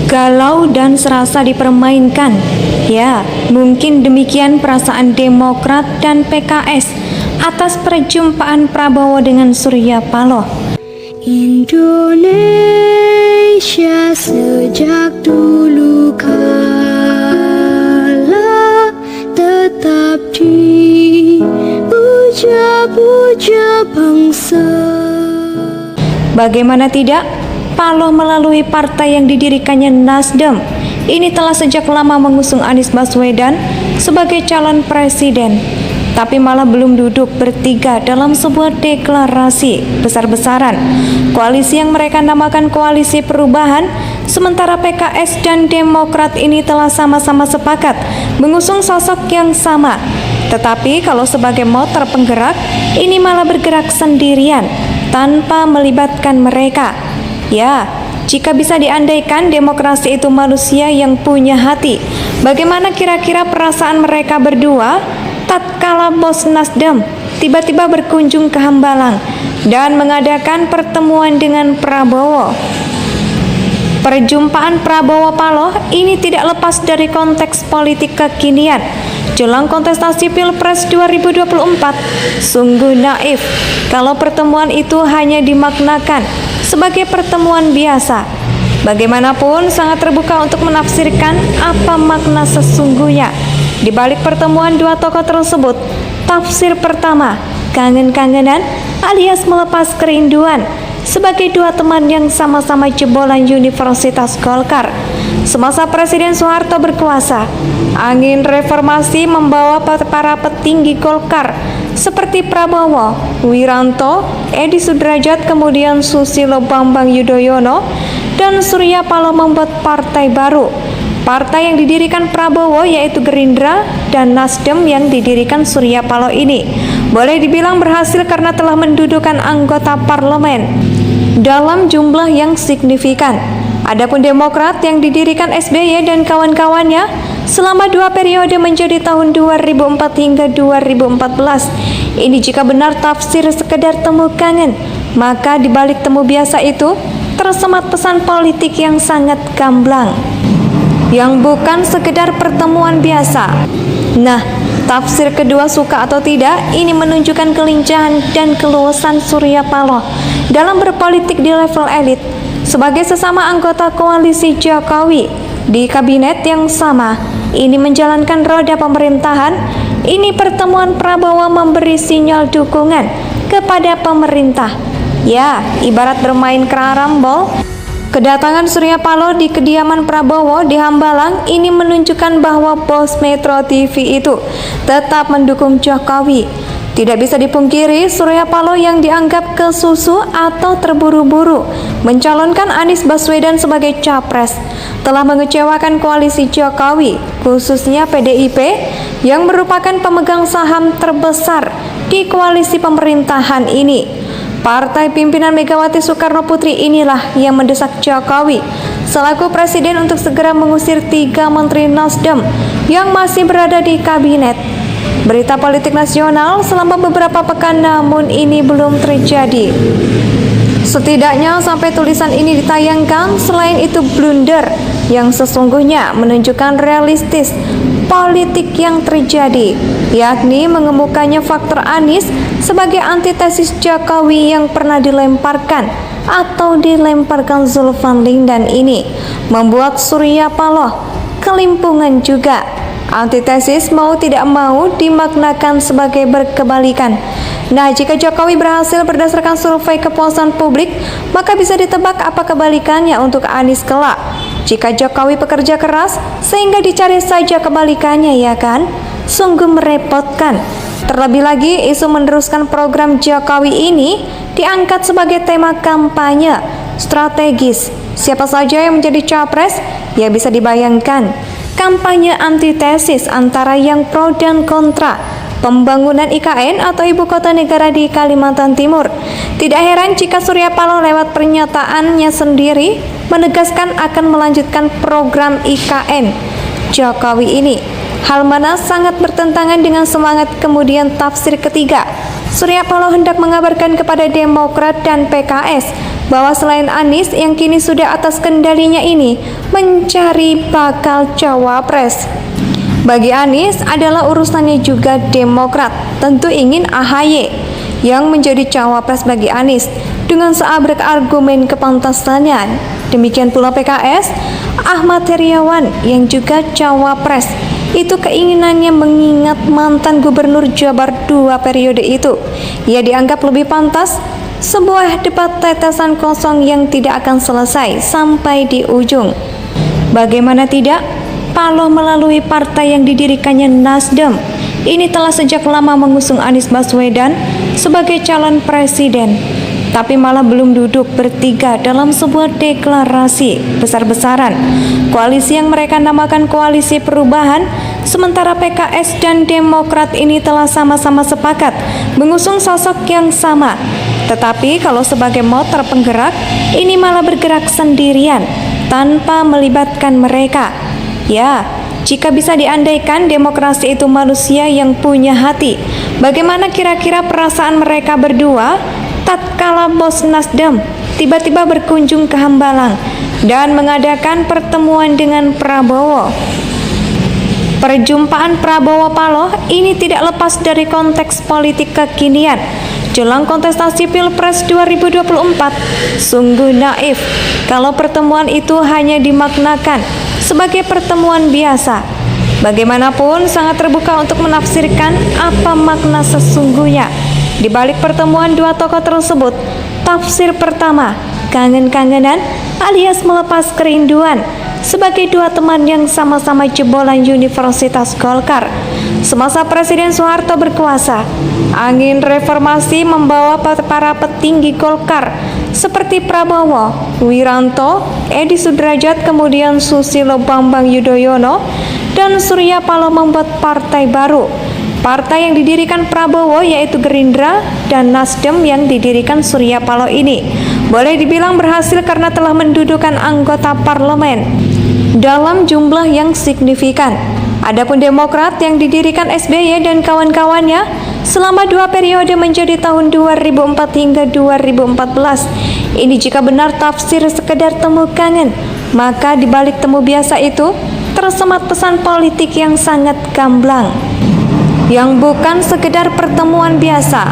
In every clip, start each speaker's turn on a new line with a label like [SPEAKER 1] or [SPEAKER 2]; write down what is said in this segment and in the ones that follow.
[SPEAKER 1] galau dan serasa dipermainkan. Ya, mungkin demikian perasaan Demokrat dan PKS atas perjumpaan Prabowo dengan Surya Paloh.
[SPEAKER 2] Indonesia sejak dulu kala tetap dipuja-puja bangsa.
[SPEAKER 1] Bagaimana tidak? Paloh melalui partai yang didirikannya Nasdem ini telah sejak lama mengusung Anies Baswedan sebagai calon presiden, tapi malah belum duduk bertiga dalam sebuah deklarasi besar-besaran. Koalisi yang mereka namakan Koalisi Perubahan, sementara PKS dan Demokrat ini telah sama-sama sepakat mengusung sosok yang sama. Tetapi kalau sebagai motor penggerak, ini malah bergerak sendirian tanpa melibatkan mereka. Ya, jika bisa diandaikan demokrasi itu manusia yang punya hati, bagaimana kira-kira perasaan mereka berdua tatkala bos Nasdem tiba-tiba berkunjung ke Hambalang dan mengadakan pertemuan dengan Prabowo? Perjumpaan Prabowo-Paloh ini tidak lepas dari konteks politik kekinian jelang kontestasi Pilpres 2024. Sungguh naif kalau pertemuan itu hanya dimaknakan sebagai pertemuan biasa. Bagaimanapun sangat terbuka untuk menafsirkan apa makna sesungguhnya di balik pertemuan dua tokoh tersebut. Tafsir pertama, kangen-kangenan alias melepas kerinduan sebagai dua teman yang sama-sama jebolan Universitas Golkar. Semasa Presiden Soeharto berkuasa, angin reformasi membawa para petinggi Golkar seperti Prabowo, Wiranto, Edi Sudrajat, kemudian Susilo Bambang Yudhoyono, dan Surya Paloh membuat partai baru. Partai yang didirikan Prabowo yaitu Gerindra dan Nasdem yang didirikan Surya Paloh ini boleh dibilang berhasil karena telah mendudukan anggota parlemen dalam jumlah yang signifikan. Adapun Demokrat yang didirikan SBY dan kawan-kawannya selama 2 periode menjadi tahun 2004 hingga 2014. Ini jika benar tafsir sekedar temu kangen, maka di balik temu biasa itu tersemat pesan politik yang sangat gamblang, yang bukan sekedar pertemuan biasa. Nah, tafsir kedua, suka atau tidak, ini menunjukkan kelincahan dan keluasan Surya Paloh dalam berpolitik di level elit sebagai sesama anggota koalisi Jokowi di kabinet yang sama. Ini menjalankan roda pemerintahan. Ini pertemuan Prabowo memberi sinyal dukungan kepada pemerintah. Ya, ibarat bermain karambol. Kedatangan Surya Paloh di kediaman Prabowo di Hambalang ini menunjukkan bahwa bos Metro TV itu tetap mendukung Jokowi. Tidak bisa dipungkiri, Surya Paloh yang dianggap kesusu atau terburu-buru mencalonkan Anies Baswedan sebagai capres telah mengecewakan koalisi Jokowi, khususnya PDIP yang merupakan pemegang saham terbesar di koalisi pemerintahan ini. Partai pimpinan Megawati Soekarno Putri inilah yang mendesak Jokowi selaku presiden untuk segera mengusir 3 menteri Nasdem yang masih berada di kabinet. Berita politik nasional selama beberapa pekan, namun ini belum terjadi. Setidaknya sampai tulisan ini ditayangkan, selain itu blunder yang sesungguhnya menunjukkan realistis politik yang terjadi, yakni mengemukannya faktor Anies sebagai antitesis Jokowi yang pernah dilemparkan Zulfan Lindan ini membuat Surya Paloh kelimpungan juga. Antitesis mau tidak mau dimaknakan sebagai berkebalikan. Nah, jika Jokowi berhasil berdasarkan survei kepuasan publik, maka bisa ditebak apa kebalikannya untuk Anies kelak. Jika Jokowi pekerja keras, sehingga dicari saja kebalikannya, ya kan? Sungguh merepotkan. Terlebih lagi, isu meneruskan program Jokowi ini diangkat sebagai tema kampanye strategis. Siapa saja yang menjadi capres, ya bisa dibayangkan. Kampanye antitesis antara yang pro dan kontra pembangunan IKN atau ibu kota negara di Kalimantan Timur. Tidak heran jika Surya Paloh lewat pernyataannya sendiri menegaskan akan melanjutkan program IKN Jokowi ini. Hal mana sangat bertentangan dengan semangat kemudian tafsir ketiga. Surya Paloh hendak mengabarkan kepada Demokrat dan PKS bahwa selain Anies yang kini sudah atas kendalinya ini mencari bakal cawapres. Bagi Anies adalah urusannya juga Demokrat, tentu ingin AHY yang menjadi cawapres bagi Anies dengan seabrek argumen kepantasannya. Demikian pula PKS, Ahmad Heriawan yang juga cawapres. Itu keinginannya mengingat mantan gubernur Jabar 2 periode itu. Ia dianggap lebih pantas. Sebuah debat tetesan kosong yang tidak akan selesai sampai di ujung. Bagaimana tidak? Paloh melalui partai yang didirikannya Nasdem ini telah sejak lama mengusung Anies Baswedan sebagai calon presiden, tapi malah belum duduk bertiga dalam sebuah deklarasi besar-besaran. Koalisi yang mereka namakan Koalisi Perubahan, sementara PKS dan Demokrat ini telah sama-sama sepakat mengusung sosok yang sama. Tetapi kalau sebagai motor penggerak, ini malah bergerak sendirian tanpa melibatkan mereka. Ya, jika bisa diandaikan demokrasi itu manusia yang punya hati, bagaimana kira-kira perasaan mereka berdua tatkala bos Nasdem tiba-tiba berkunjung ke Hambalang dan mengadakan pertemuan dengan Prabowo? Perjumpaan Prabowo Paloh ini tidak lepas dari konteks politik kekinian. Jelang kontestasi Pilpres 2024, sungguh naif kalau pertemuan itu hanya dimaknakan sebagai pertemuan biasa. Bagaimanapun sangat terbuka untuk menafsirkan apa makna sesungguhnya di balik pertemuan dua tokoh tersebut. Tafsir pertama, kangen-kangenan alias melepas kerinduan sebagai dua teman yang sama-sama jebolan Universitas Golkar. Semasa Presiden Soeharto berkuasa, angin reformasi membawa para petinggi Golkar seperti Prabowo, Wiranto, Edi Sudrajat, kemudian Susilo Bambang Yudhoyono, dan Surya Paloh membuat partai baru. Partai yang didirikan Prabowo yaitu Gerindra dan Nasdem yang didirikan Surya Paloh ini boleh dibilang berhasil karena telah mendudukan anggota parlemen dalam jumlah yang signifikan. Adapun Demokrat yang didirikan SBY dan kawan-kawannya selama 2 periode menjadi tahun 2004 hingga 2014. Ini jika benar tafsir sekedar temu kangen, maka di balik temu biasa itu tersemat pesan politik yang sangat gamblang, yang bukan sekedar pertemuan biasa.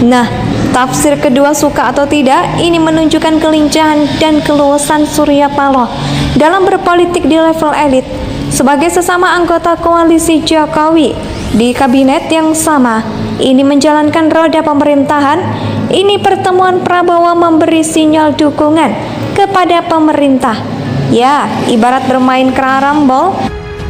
[SPEAKER 1] Nah, tafsir kedua, suka atau tidak, ini menunjukkan kelincahan dan keluasan Surya Paloh dalam berpolitik di level elit sebagai sesama anggota koalisi Jokowi di kabinet yang sama. Ini menjalankan roda pemerintahan. Ini pertemuan Prabowo memberi sinyal dukungan kepada pemerintah. Ya, ibarat bermain karambol.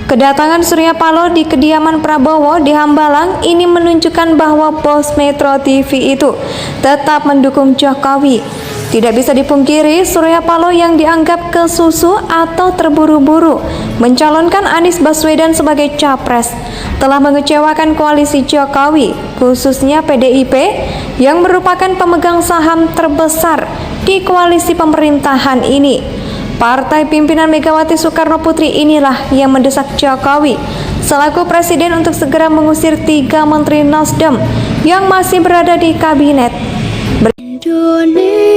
[SPEAKER 1] Kedatangan Surya Paloh di kediaman Prabowo di Hambalang ini menunjukkan bahwa bos Metro TV itu tetap mendukung Jokowi. Tidak bisa dipungkiri, Surya Paloh yang dianggap kesusu atau terburu-buru mencalonkan Anies Baswedan sebagai capres telah mengecewakan koalisi Jokowi, khususnya PDIP yang merupakan pemegang saham terbesar di koalisi pemerintahan ini. Partai pimpinan Megawati Soekarno Putri inilah yang mendesak Jokowi selaku presiden untuk segera mengusir 3 menteri Nasdem yang masih berada di kabinet.
[SPEAKER 2] Indonesia